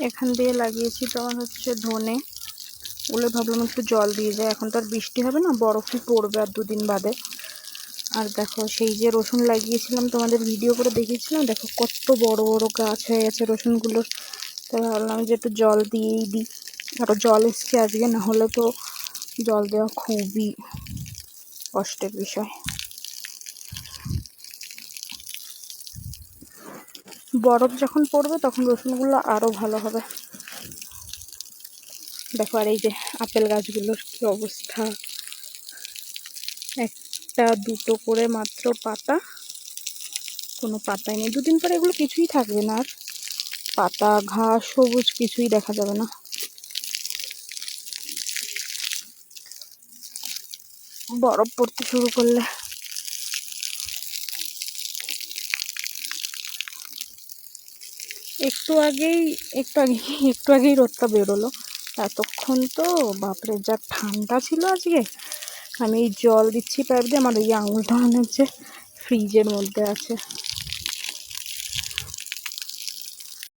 এখান দিয়ে লাগিয়েছি তোমার হচ্ছে ধনে, ওগুলো ভাবলাম একটু জল দিয়ে যায়, এখন তো আর বৃষ্টি হবে না, বরফই পড়বে আর 2 দিন বাদে। আর দেখো সেই যে রসুন লাগিয়েছিলাম তোমাদের ভিডিও করে দেখিয়েছিলাম, দেখো কত বড় বড় গাছ হয়ে গেছে রসুনগুলোর। তাই ভাবলাম যে একটু জল দিয়েই দিই, আরও জল এসছে আজকে, না হলে তো জল দেওয়া খুবই কষ্টের বিষয়। বরফ যখন পড়বে তখন রসুনগুলো আরও ভালো হবে। দেখো, আর এই যে আপেল গাছগুলোর কি অবস্থা, একটা দুটো করে মাত্র পাতা, কোনো পাতাই নেই। 2 দিন পরে এগুলো কিছুই থাকবে না, আর পাতা ঘাস সবুজ কিছুই দেখা যাবে না। বরফ পড়তে শুরু করলে একটু আগেই রোদটা বেরোলো, এতক্ষণ তো বাপরে যা ঠান্ডা ছিল আজকে। আমি জল দিচ্ছি পাইপ দিয়ে, আমার এই আঙুলটা মনে হচ্ছে ফ্রিজের মধ্যে আছে।